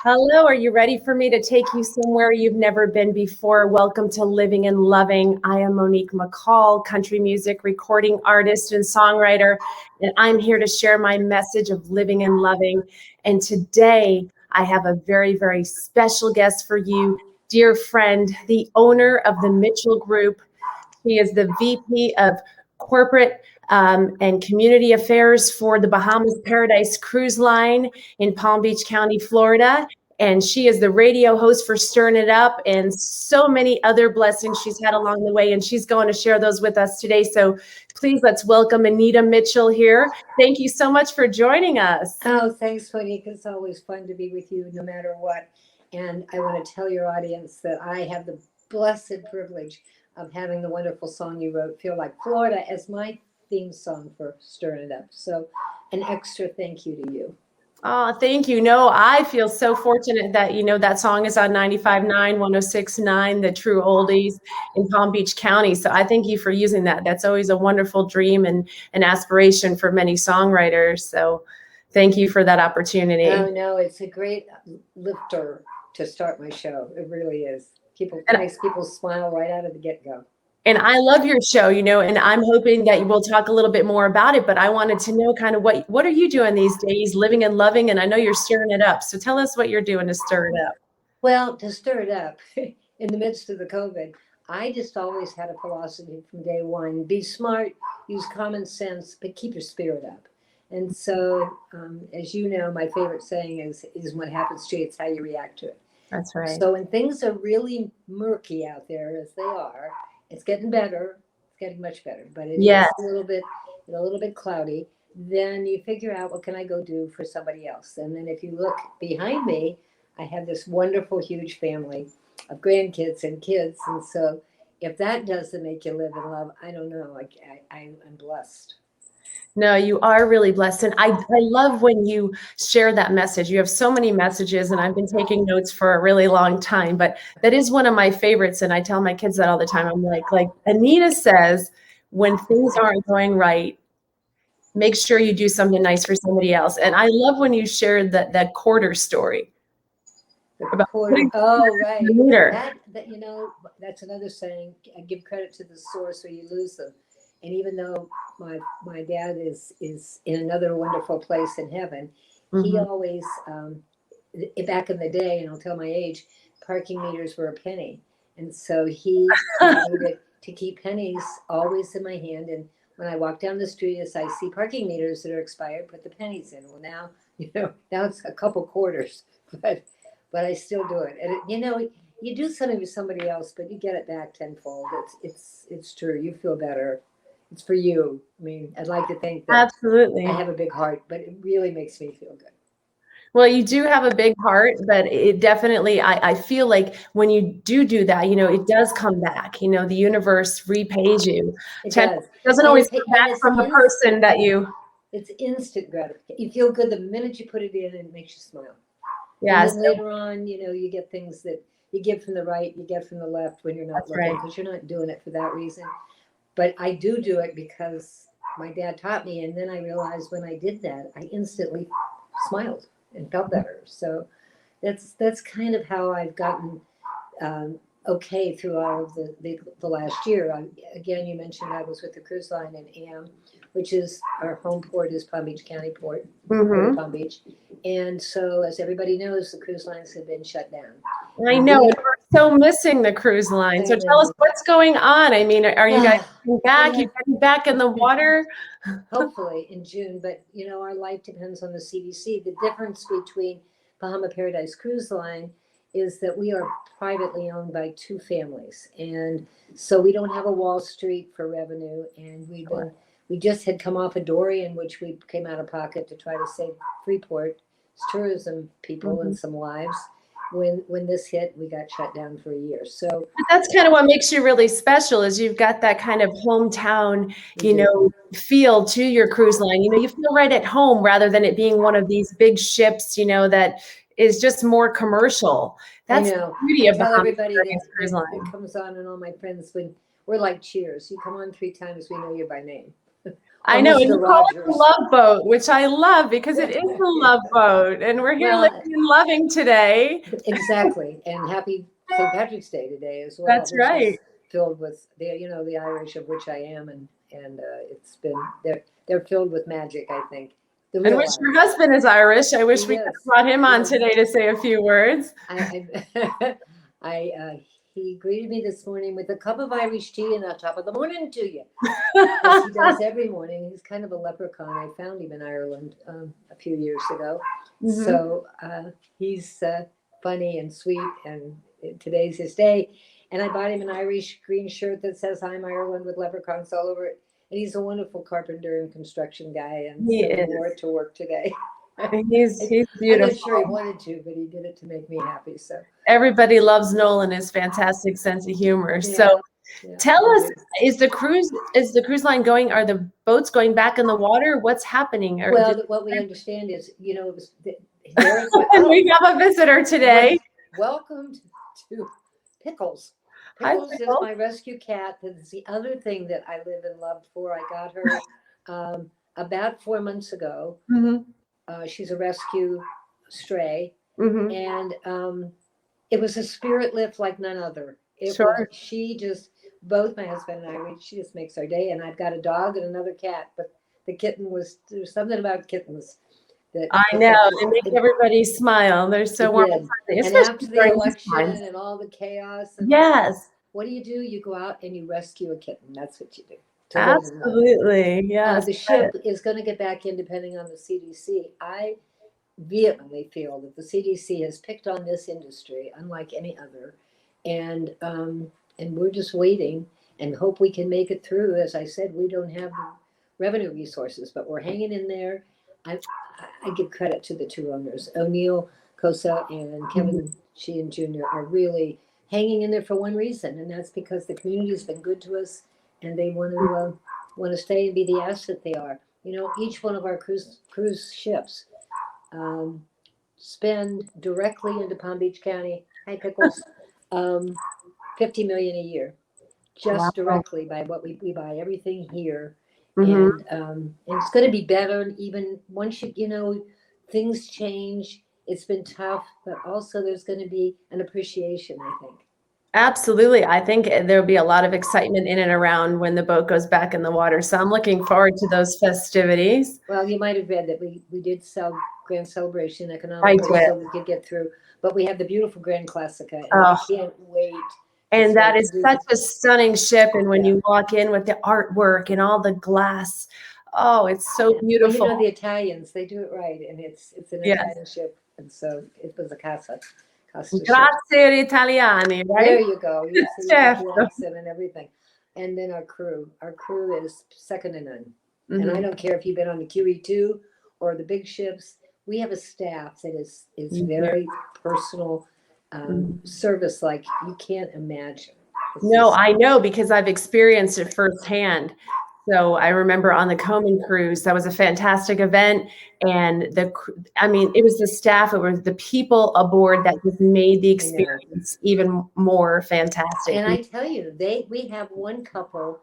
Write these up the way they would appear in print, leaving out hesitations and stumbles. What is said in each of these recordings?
Hello, are you ready for me to take you somewhere you've never been before? Welcome to Living and Loving. I am Monique McCall, country music recording artist and songwriter, and I'm here to share my message of living and loving. And today I have a very, very special guest for you, dear friend, the owner of the Mitchell Group. He is the VP of Corporate and Community Affairs for the Bahamas Paradise Cruise Line in Palm Beach County, Florida. And she is the radio host for Stirring It Up and so many other blessings she's had along the way. And she's going to share those with us today. So please let's welcome Anita Mitchell here. Thank you so much for joining us. Oh, thanks, Monique. It's always fun to be with you no matter what. And I want to tell your audience that I have the blessed privilege of having the wonderful song you wrote, Feel Like Florida, as my theme song for Stirring It Up. So an extra thank you to you. Oh, thank you. No, I feel so fortunate that, that song is on 95.9, 106.9, the true oldies in Palm Beach County. So I thank you for using that. That's always a wonderful dream and an aspiration for many songwriters. So thank you for that opportunity. Oh, no, it's a great lifter to start my show. It really is. It makes people smile right out of the get-go. And I love your show, and I'm hoping that we'll talk a little bit more about it, but I wanted to know kind of what are you doing these days, living and loving? And I know you're stirring it up. So tell us what you're doing to stir it up. Well, to stir it up in the midst of the COVID, I just always had a philosophy from day one: be smart, use common sense, but keep your spirit up. And so, as you know, my favorite saying is what happens to you, it's how you react to it. That's right. So when things are really murky out there, as they are, it's getting better. It's getting much better, but it is a little bit cloudy. Then you figure out, what can I go do for somebody else? And then if you look behind me, I have this wonderful, huge family of grandkids and kids. And so if that doesn't make you live in love, I don't know. I'm blessed. No, you are really blessed. And I love when you share that message. You have so many messages, and I've been taking notes for a really long time, but that is one of my favorites. And I tell my kids that all the time. I'm like Anita says, when things aren't going right, make sure you do something nice for somebody else. And I love when you shared that quarter story. About right. That that's another saying. I give credit to the source or you lose them. And even though my dad is in another wonderful place in heaven, he always back in the day, and I'll tell my age, parking meters were a penny, and so he needed to keep pennies always in my hand. And when I walk down the street, as I see parking meters that are expired, put the pennies in. Well, now it's a couple quarters, but I still do it. And you do something for somebody else, but you get it back tenfold. It's true. You feel better. It's for you. I mean, I'd like to think that absolutely I have a big heart, but it really makes me feel good. Well, you do have a big heart, but it definitely, I feel like when you do that, it does come back. The universe repays you. It does. It doesn't always come back from the person that you. It's instant gratification. You feel good the minute you put it in, and it makes you smile. Yes. And then later on, you get things that you get from the right, you get from the left when you're not looking, because you're not doing it for that reason. But I do it because my dad taught me. And then I realized when I did that, I instantly smiled and felt better. So that's kind of how I've gotten okay through all of the last year. Again, you mentioned I was with the cruise line in AM, which is our home port is Palm Beach County Port, Palm Beach. And so, as everybody knows, the cruise lines have been shut down. I know. We're so missing the cruise line. So tell us what's going on. I mean, are you guys getting back? You getting back in the water? Hopefully in June. But, our life depends on the CDC. The difference between Bahama Paradise Cruise Line is that we are privately owned by two families. And so we don't have a Wall Street for revenue. And we just had come off a dory in which we came out of pocket to try to save Freeport's tourism people and some lives. When this hit, we got shut down for a year. So that's kind of what makes you really special, is you've got that kind of hometown, feel to your cruise line. You feel right at home rather than it being one of these big ships, that is just more commercial. That's the beauty of everybody that comes on, and all my friends, when we're like Cheers. You come on 3 times, we know you by name. I know, and Mr. you call it the Rogers. love boat, which I love because it is a love boat, and we're here Well, living and loving today. exactly. And happy St. Patrick's Day today as well, That's which right. is filled with the Irish of which I am, and it's been they're filled with magic, I think. The And real wish your Irish. husband is Irish. I wish He we could have is. brought him on Yes. today to say a few words. He greeted me this morning with a cup of Irish tea and a top of the morning to you, as he does every morning. He's kind of a leprechaun. I found him in Ireland a few years ago. Mhm. So he's funny and sweet, and today's his day. And I bought him an Irish green shirt that says "I'm Ireland" with leprechauns all over it. And he's a wonderful carpenter and construction guy, and He so he is. wore it to work today. He's I'm beautiful. not sure he wanted to, but he did it to make me happy. So Everybody loves Noel and his fantastic sense of humor. So yeah, tell he us, is. is the cruise line going? Are the boats going back in the water? What's happening? Or Well, what we understand is, it was there's we have a visitor today. welcome to Pickles. Hi, Pickles is Pickles. my rescue cat. That's the other thing that I live and loved for. I got her about 4 months ago. Mhm. She's a rescue stray, Mhm. and it was a spirit lift like none other. Sure. Both my husband and I, she just makes our day. And I've got a dog and another cat, but the kitten there's something about kittens that I know. They make everybody smile. They're so warm and friendly, and especially after the during these election times. and all the chaos, and Yes, what do? You go out and you rescue a kitten. That's what you do to live and love. absolutely. Yes. The ship is going to get back in depending on the CDC. I vehemently feel that the CDC has picked on this industry unlike any other, and we're just waiting and hope we can make it through. As I said, we don't have the revenue resources, but we're hanging in there. I give credit to the two owners, O'Neill Cosa and Kevin Sheehan Jr. are really hanging in there for one reason, and that's because the community has been good to us, and they want to stay and be the asset they are. Each one of our cruise ships spend directly into Palm Beach County, hi Pickles, 50 million a year, just Wow. directly by what we buy everything here. Mhm. And it's going to be better even once things change. It's been tough, but also there's going to be an appreciation, I think. Absolutely. I think there'll be a lot of excitement in and around when the boat goes back in the water. So I'm looking forward to those festivities. Well, you might have read that we did sell Grand Celebration I economically did. so we could get through, but we have the beautiful Grand Classica, and I Oh, can't wait to and that start is to do such a stunning ship. And when Yeah. you walk in with the artwork and all the glass, oh, it's so Well, beautiful. the Italians, they do it right, and it's an Yes. Italian ship, and so it was a casa ship. Grazie agli italiani, There right? you go. You see, you got the Certo. accent and everything. And then our crew is second to none. And I Mhm. don't care if you've been on the QE2 or the big ships. We have a staff that is very personal, service like you can't imagine. No, I know because I've experienced it firsthand. So I remember on the Coman cruise, that was a fantastic event. And it was the staff, it was the people aboard that just made the experience even more fantastic. And I tell you, we have one couple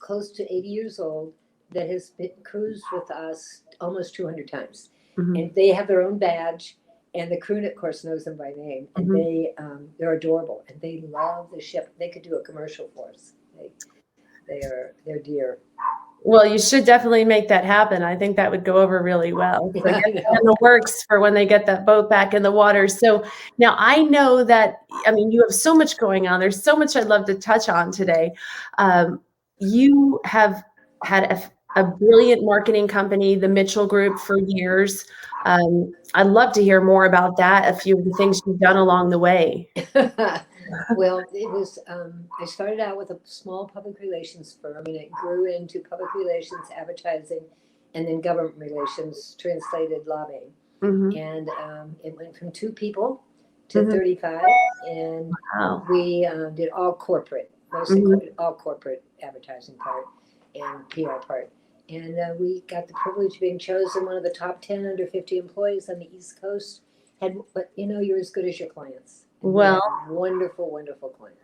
close to 80 years old that has been cruised with us almost 200 times. Mhm. And they have their own badge, and the crew, of course, knows them by name. And they're adorable, and they love the ship. They could do a commercial for us. They're dear. Well, you should definitely make that happen. I think that would go over really well. So Yeah, I get that know. in the works for when they get that boat back in the water. So now I know that, you have so much going on. There's so much I'd love to touch on today. You have had a brilliant marketing company, the Mitchell Group, for years. I'd love to hear more about that, a few of the things you've done along the way. Well, it was, I started out with a small public relations firm, and it grew into public relations, advertising, and then government relations, translated lobbying. Mhm. And it went from 2 people to Mhm. 35, and Wow. we did all corporate, all corporate advertising part and PR part. And we got the privilege of being chosen one of the top 10 under 50 employees on the East Coast. But you're as good as your clients. And we Well, have wonderful, wonderful clients.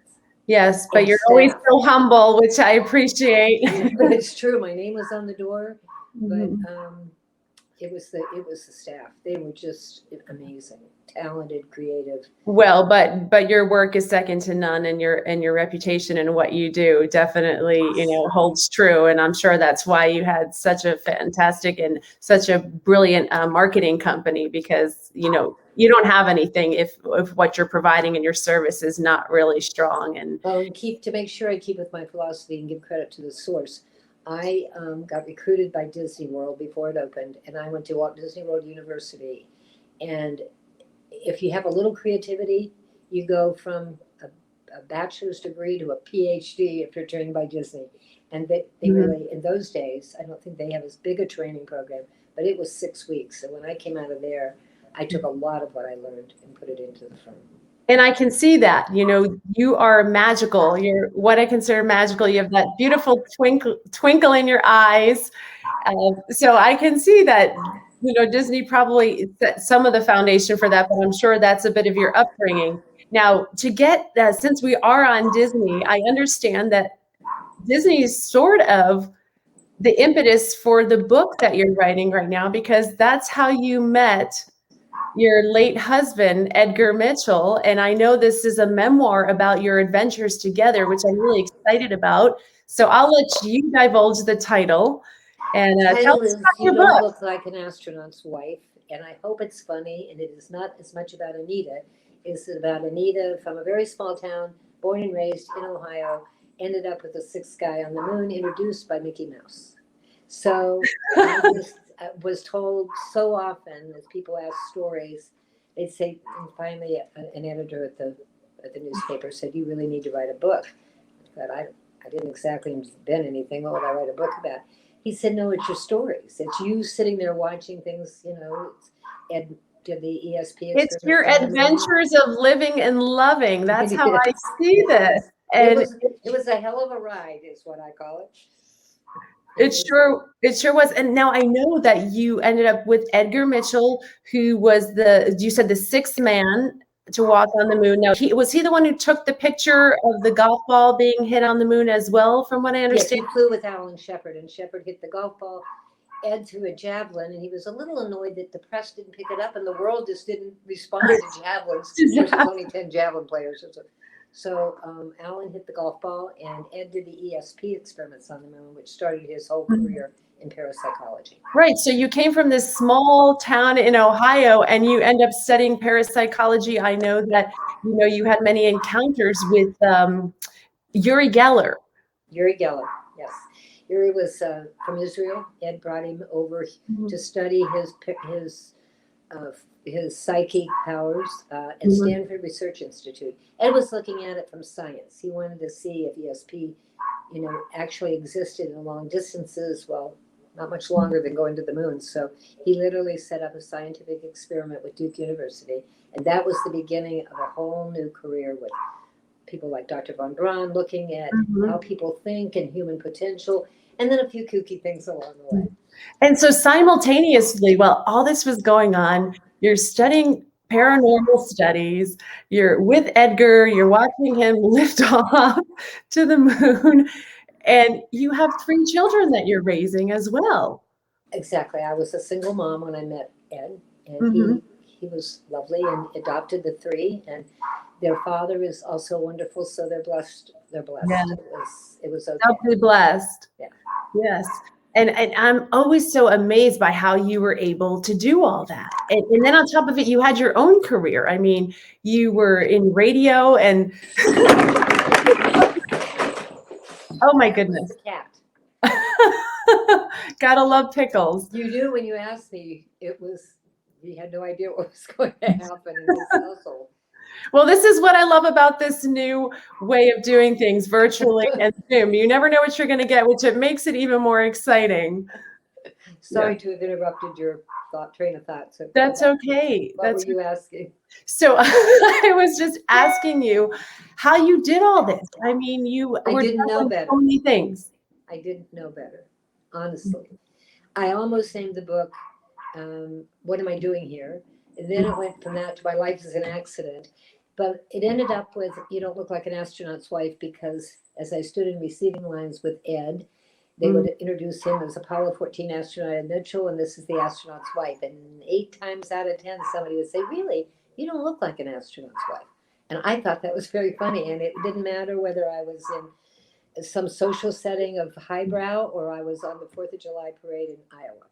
Yes, but and you're always staff. so humble, which I appreciate. But it's true. My name was on the door, but Mhm. it was the staff. They were just amazing, talented, creative. Well, but your work is second to none, and your reputation and what you do definitely, holds true. And I'm sure that's why you had such a fantastic and such a brilliant marketing company, because you don't have anything if what you're providing in your service is not really strong. And Oh, and to make sure I keep with my philosophy and give credit to the source. I got recruited by Disney World before it opened, and I went to Walt Disney World University. And if you have a little creativity, you go from a bachelor's degree to a PhD if you're trained by Disney. And they really, in those days, I don't think they have as big a training program, but it was 6 weeks. So when I came out of there, I took a lot of what I learned and put it into the firm. And I can see that, you are magical. You're what I consider magical. You have that beautiful twinkle in your eyes. So I can see that, Disney probably set some of the foundation for that, but I'm sure that's a bit of your upbringing. Now, to get since we are on Disney, I understand that Disney is sort of the impetus for the book that you're writing right now, because that's how you met your late husband, Edgar Mitchell. And I know this is a memoir about your adventures together, which I'm really excited about. So I'll let you divulge the title and tell Title us is about You your Don't book. Look Like an Astronaut's Wife. And I hope it's funny, and it is not as much about Anita. It's about Anita from a very small town, born and raised in Ohio, ended up with the sixth guy on the moon, introduced by Mickey Mouse. So I just was told so often as people ask stories, they'd say, and finally an editor at the newspaper said, "You really need to write a book." But I didn't exactly invent anything. What would I write a book about? He said, "No, it's your stories. It's you sitting there watching things. Ed did the ESP It's your experiments on the moon." adventures of living and loving. That's how I Yes, see this. yes. And It was a hell of a ride, is what I call it. it sure was. And now I know that you ended up with Edgar Mitchell, who was you said the sixth man to walk on the moon. Now, was he the one who took the picture of the golf ball being hit on the moon as well, from what I Yes, understand? he flew with Alan Shepard, and Shepard hit the golf ball. Ed threw a javelin, and he was a little annoyed that the press didn't pick it up, and the world just didn't respond to javelins. Of course, there's only 10 javelin players. So Alan hit the golf ball, and Ed did the ESP experiments on the moon, which started his whole career in parapsychology. Right. So you came from this small town in Ohio and you end up studying parapsychology. I know that, you had many encounters with Yuri Gellar. Yuri Gellar, yes. Yuri was from Israel. Ed brought him over to study uh, his psychic powers at Stanford Research Institute. Ed was looking at it from science. He wanted to see if ESP, actually existed in long distances. Well, not much longer than going to the moon. So he literally set up a scientific experiment with Duke University, and that was the beginning of a whole new career with people like Dr. Von Braun, looking at how people think and human potential, and then a few kooky things along the way. And so simultaneously, while all this was going on, you're studying paranormal studies, you're with Edgar, you're watching him lift off to the moon, and you have 3 children that you're raising as well. Exactly. I was a single mom when I met Ed, and Mm-hmm. he was lovely and adopted the three, and their father is also wonderful. So they're blessed. They're Yeah, blessed. It was okay. doubly blessed. Yeah. Yes. And I'm always so amazed by how you were able to do all that. And then on top of it, you had your own career. I mean, you were in radio and oh my That was goodness. the cat. Gotta love pickles. You knew when you asked me. You had no idea what was going to happen in this household. Well, this is what I love about this new way of doing things virtually and Zoom. You never know what you're going to get, which it makes it even more exciting. Sorry to have interrupted your train of thought. So That's okay. what were you asking? So I was just asking you how you did all this. I mean, you I were didn't know doing better. so many things. I didn't know better, honestly. I almost named the book, What Am I Doing Here? And then it went from that to My Life is an Accident. But it ended up with You Don't Look Like an Astronaut's Wife, because as I stood in receiving lines with Ed, they would introduce him as Apollo 14 astronaut Ed Mitchell, and this is the astronaut's wife. And 8 times out of 10, somebody would say, really, you don't look like an astronaut's wife. And I thought that was very funny. And it didn't matter whether I was in some social setting of highbrow or I was on the 4th of July parade in Iowa.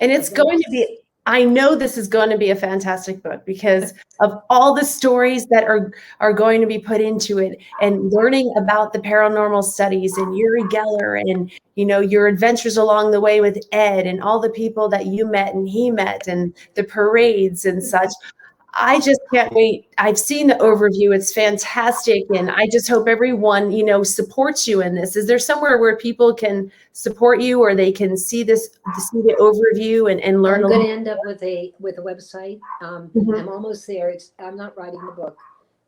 And it's going to be, I know this is going to be a fantastic book because of all the stories that are going to be put into it, and learning about the paranormal studies and Yuri Gellar, and, you know, your adventures along the way with Ed and all the people that you met and he met and the parades and such. I just can't wait. I've seen the overview. It's fantastic. And I just hope everyone, you know, supports you in this. Is there somewhere where people can support you, or they can see the overview and learn? I'm going to end up with a website. I'm almost there. I'm not writing the book.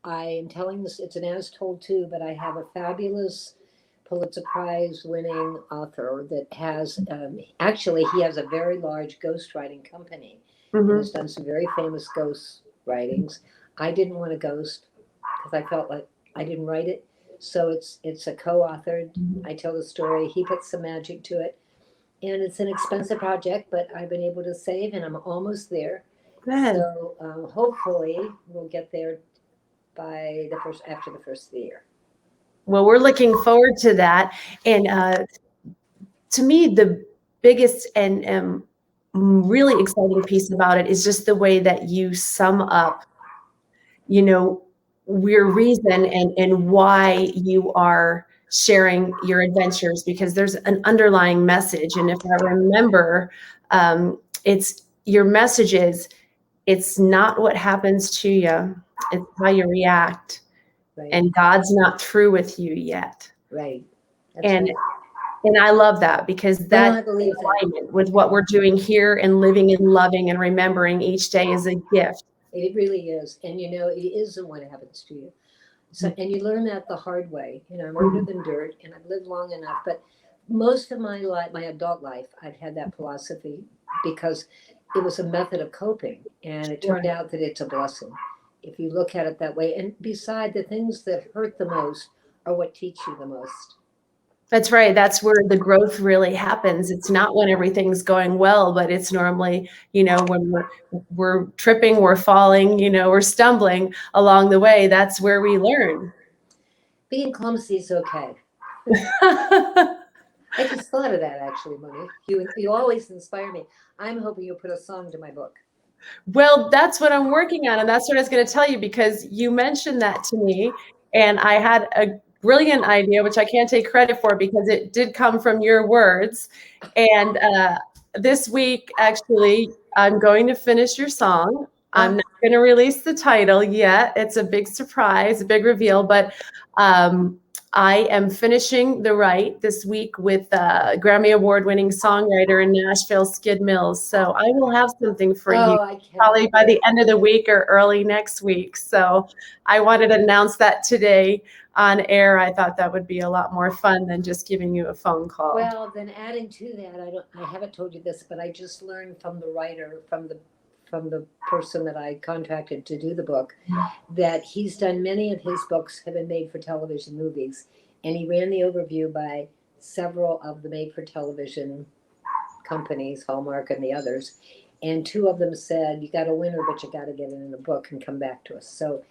I am telling this. It's an as told too, but I have a fabulous Pulitzer Prize winning author that has, actually, he has a very large ghostwriting company. And has done some very famous ghost writings. I didn't want a ghost because I felt like I didn't write it. So it's a co-authored. I tell the story. He puts some magic to it. And it's an expensive project, but I've been able to save, and I'm almost there. Good. So hopefully we'll get there by after the first of the year. Well, we're looking forward to that. And to me, the biggest and really exciting piece about it is just the way that you sum up, you know, your reason and why you are sharing your adventures, because there's an underlying message. And if I remember, it's your message is, it's not what happens to you, it's how you react. Right. And God's not through with you yet. Right. Right. And I love that, because that's in alignment with what we're doing here, and living and loving and remembering each day is a gift. It really is. And, you know, it isn't what happens to you. So, and you learn that the hard way. You know, I'm older than dirt, and I've lived long enough. But most of my life, my adult life, I've had that philosophy because it was a method of coping. And it turned out that it's a blessing if you look at it that way. And beside, the things that hurt the most are what teach you the most. That's right. That's where the growth really happens. It's not when everything's going well, but it's normally, you know, when we're tripping, we're falling, you know, we're stumbling along the way. That's where we learn. Being clumsy is okay. I just thought of that, actually, Monique. You always inspire me. I'm hoping you'll put a song to my book. Well, that's what I'm working on. And that's what I was going to tell you, because you mentioned that to me, and I had a brilliant idea, which I can't take credit for because it did come from your words. And this week, actually, I'm going to finish your song. I'm not going to release the title yet. It's a big surprise, a big reveal, but I am finishing the write this week with Grammy Award-winning songwriter in Nashville, Skid Mills. So I will have something for you probably by the end of the week or early next week. So I wanted to announce that today on air. I thought that would be a lot more fun than just giving you a phone call. Well, then adding to that, I haven't told you this, but I just learned from the writer, from the person that I contracted to do the book, that he's done many of his books have been made for television movies, and he ran the overview by several of the made for television companies, Hallmark and the others, and 2 of them said, you got a winner, but you got to get it in a book and come back to us. So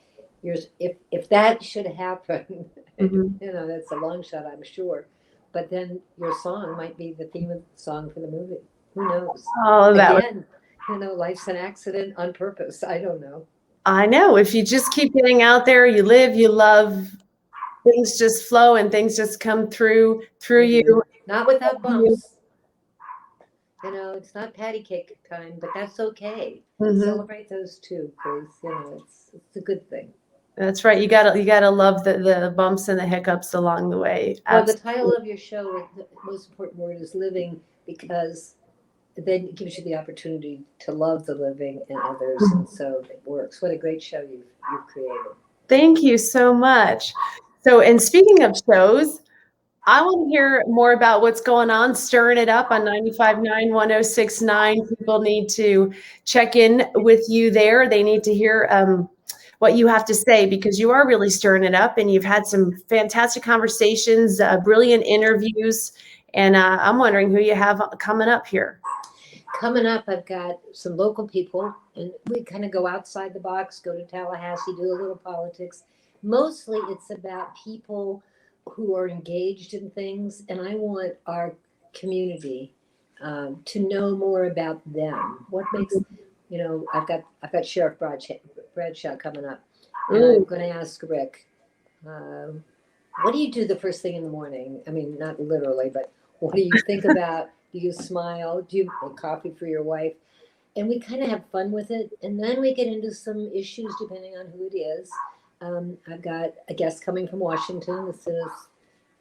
if that should happen, you know, that's a long shot, I'm sure, but then your song might be the theme of the song for the movie. Who knows? Oh, that again, you know, life's an accident on purpose. I don't know. I know. If you just keep getting out there, you live, you love, things just flow and things just come through you. Not without bumps. You know, it's not patty cake time, but that's okay. Celebrate those too, because, you know, it's a good thing. That's right. You gotta love the bumps and the hiccups along the way. Well, the title of your show, the most important word is living, because then it gives you the opportunity to love the living and others, and so it works. What a great show you've created. Thank you so much. So, and speaking of shows, I want to hear more about what's going on, stirring it up on 95.9, 106.9. People need to check in with you there. They need to hear what you have to say, because you are really stirring it up and you've had some fantastic conversations, brilliant interviews. And I'm wondering who you have coming up here. Coming up, I've got some local people, and we kind of go outside the box, go to Tallahassee, do a little politics. Mostly it's about people who are engaged in things, and I want our community to know more about them. What makes, I've got Sheriff Bradshaw coming up, and I'm going to ask Rick, what do you do the first thing in the morning? I mean, not literally, but what do you think about? Do you smile? Do you make coffee for your wife? And we kind of have fun with it. And then we get into some issues depending on who it is. I've got a guest coming from Washington.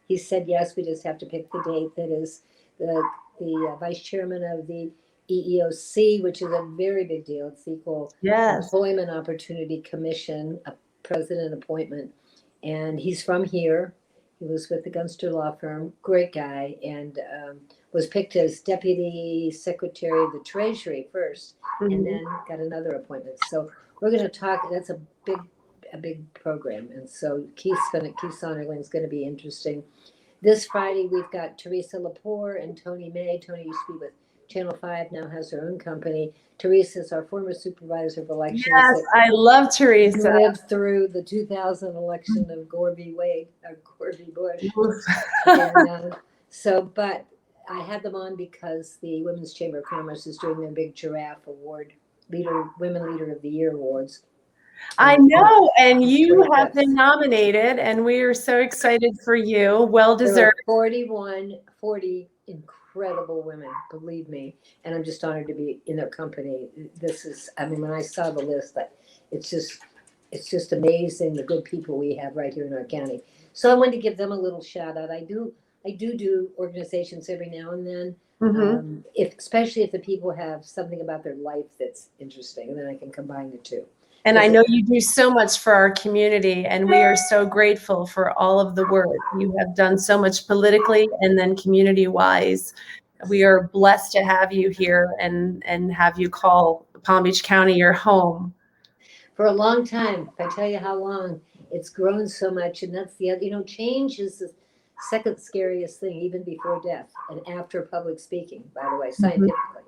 He said yes, we just have to pick the date. That is the vice chairman of the EEOC, which is a very big deal. It's the Equal Employment Opportunity Commission, a president appointment. And he's from here. He was with the Gunster Law Firm, great guy, and was picked as Deputy Secretary of the Treasury first, and then got another appointment. So we're going to talk. That's a big program, and so Keith Sonderland's going to be interesting. This Friday we've got Teresa Lepore and Tony May. Tony used to be with Channel 5, now has her own company. Teresa is our former supervisor of elections. Yes, I love Teresa. Lived through the 2000 election of Gore v. Bush. But I had them on because the Women's Chamber of Commerce is doing their big Giraffe Award, Women Leader of the Year Awards. I know, and you have been nominated, and we are so excited for you. Well deserved. 40 incredible women, believe me, and I'm just honored to be in their company. When I saw the list, it's just amazing the good people we have right here in our county. So I wanted to give them a little shout out. I do organizations every now and then, especially if the people have something about their life that's interesting, and then I can combine the two. And I know you do so much for our community, and we are so grateful for all of the work you have done so much politically and then community-wise. We are blessed to have you here and have you call Palm Beach County your home. For a long time, if I tell you how long, it's grown so much, and that's the other. Change is the second scariest thing, even before death and after public speaking. By the way, scientifically.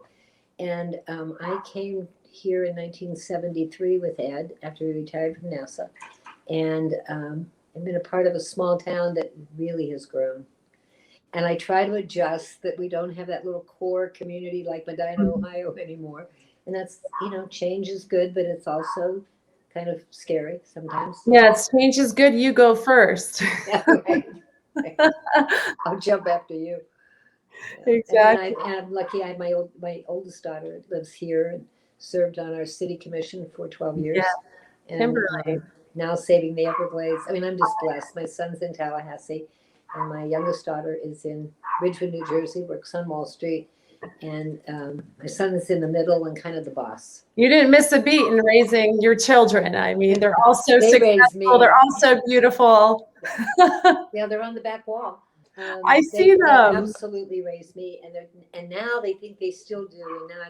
And I came here in 1973 with Ed after he retired from NASA, and I've been a part of a small town that really has grown. And I try to adjust that we don't have that little core community like Medina, Ohio anymore. And that's, change is good, but it's also kind of scary sometimes. Yes, change is good. You go first. Yeah, right. I'll jump after you. Exactly. And I'm lucky. I have my oldest daughter lives here and served on our city commission for 12 years. Yeah. And now saving the Everglades. I mean, I'm just blessed. My son's in Tallahassee, and my youngest daughter is in Ridgewood, New Jersey, works on Wall Street. And my son is in the middle and kind of the boss. You didn't miss a beat in raising your children. I mean, they're all so successful. They're all so beautiful. Yeah, they're on the back wall. I see them. They absolutely raised me, and now they think they still do. And now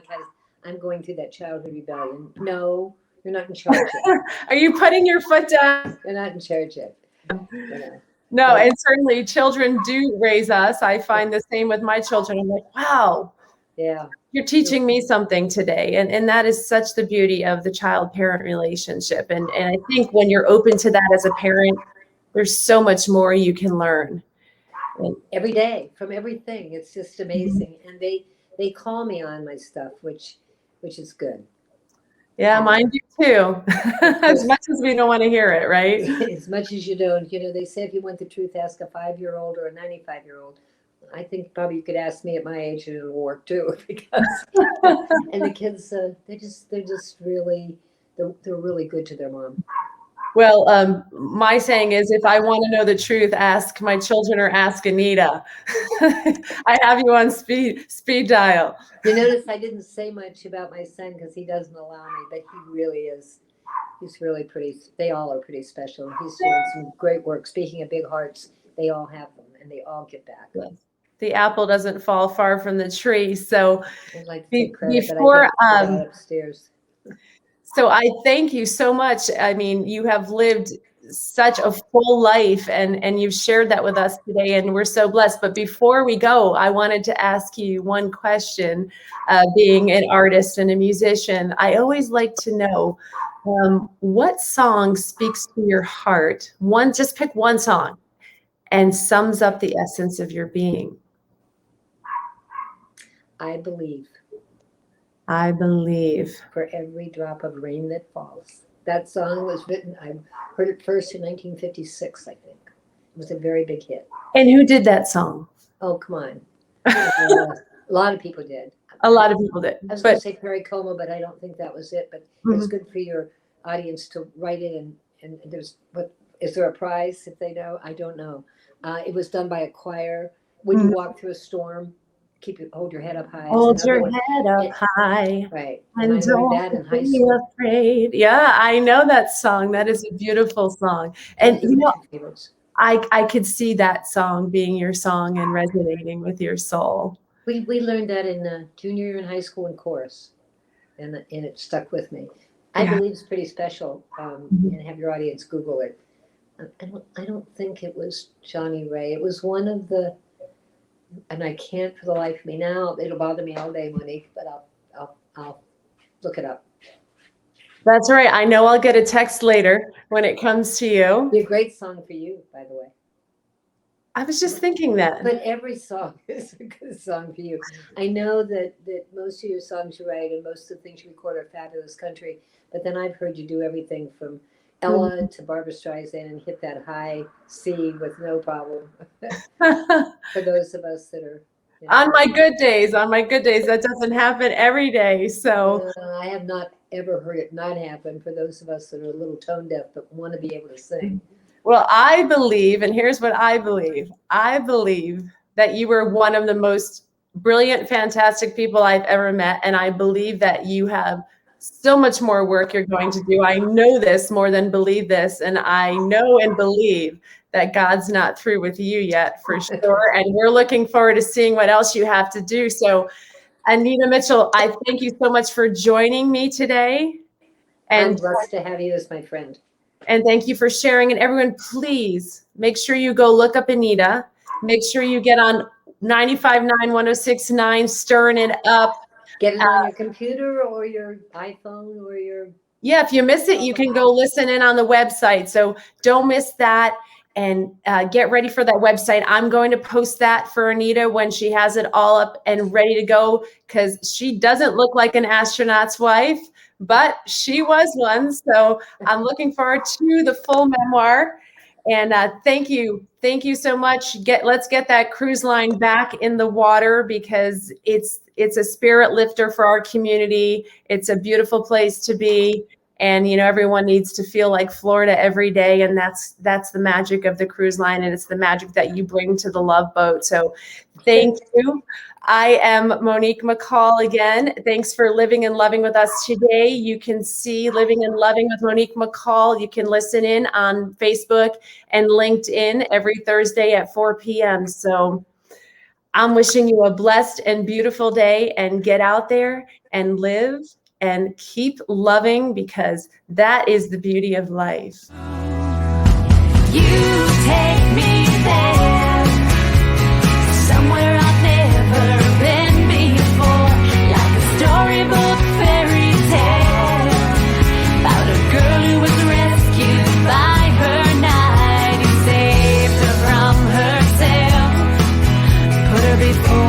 I'm going through that childhood rebellion. No, you're not in charge yet. Are you putting your foot down? You're not in charge yet. No, and certainly children do raise us. I find the same with my children. I'm like, wow. Yeah. You're teaching me something today. And that is such the beauty of the child-parent relationship. And I think when you're open to that as a parent, there's so much more you can learn. Every day from everything. It's just amazing. And they call me on my stuff, which is good. Yeah, mine do too. As much as we don't want to hear it, right? As much as you don't. They say if you want the truth, ask a 5-year-old or a 95-year-old. I think probably you could ask me at my age and it'll work too, because and the kids they're just really they're really good to their mom. Well, my saying is, if I want to know the truth, ask my children or ask Anita. I have you on speed dial. You notice I didn't say much about my son because he doesn't allow me, but he really is. He's really pretty. They all are pretty special. He's doing some great work. Speaking of big hearts, they all have them, and they all get back. Yes. The apple doesn't fall far from the tree. So I'd like to take credit, before but I upstairs. So I thank you so much. I mean, you have lived such a full life, and you've shared that with us today, and we're so blessed. But before we go, I wanted to ask you one question. Being an artist and a musician, I always like to know what song speaks to your heart. One, just pick one song and sums up the essence of your being. I believe. I believe. For every drop of rain that falls. That song was written, I heard it first in 1956, I think. It was a very big hit. And who did that song? Oh, come on. A lot of people did. A lot of people did. I was going to say Perry Como, but I don't think that was it. But it's good for your audience to write it. And there's, what, is there a prize if they know? I don't know. It was done by a choir. When you walk through a storm, hold your head up high. Hold your head up high. Right. And don't be afraid. Yeah, I know that song. That is a beautiful song. And you know, I could see that song being your song and resonating with your soul. We learned that in junior year in high school in chorus, and it stuck with me. I believe it's pretty special. And have your audience Google it. I don't think it was Johnny Ray. It was one of the. And I can't for the life of me now. It'll bother me all day, Monique, but I'll look it up. That's right. I know I'll get a text later when it comes to you. It's a great song for you, by the way. I was just thinking that. But every song is a good song for you. I know that most of your songs you write and most of the things you record are fabulous country, but then I've heard you do everything from Ella to Barbra Streisand and hit that high C with no problem. For those of us that are on my good days, that doesn't happen every day. So I have not ever heard it not happen for those of us that are a little tone deaf but want to be able to sing. Well, I believe, and here's what I believe. I believe that you were one of the most brilliant, fantastic people I've ever met, and I believe that you have so much more work you're going to do. I know this more than believe this, and I know and believe that God's not through with you yet, for sure. And we're looking forward to seeing what else you have to do. So, Anita Mitchell, I thank you so much for joining me today. And I'm blessed to have you as my friend. And thank you for sharing. And everyone, please make sure you go look up Anita. Make sure you get on 95.9, 106.9, stirring it up. Get it on your computer or your iPhone or your... Yeah, if you miss it, you can go listen in on the website. So don't miss that, and get ready for that website. I'm going to post that for Anita when she has it all up and ready to go, because she doesn't look like an astronaut's wife, but she was one. So I'm looking forward to the full memoir. And thank you so much. Let's get that cruise line back in the water, because it's a spirit lifter for our community. It's a beautiful place to be, and everyone needs to feel like Florida every day. And that's the magic of the cruise line, and it's the magic that you bring to the Love Boat. So thank you. I am Monique McCall again. Thanks for living and loving with us today. You can see Living and Loving with Monique McCall. You can listen in on Facebook and LinkedIn every Thursday at 4 p.m. So I'm wishing you a blessed and beautiful day, and get out there and live and keep loving, because that is the beauty of life. You take me there, somewhere I've never been before, like a storybook fairy tale about a girl who was rescued by her knight, who saved her from herself, put her before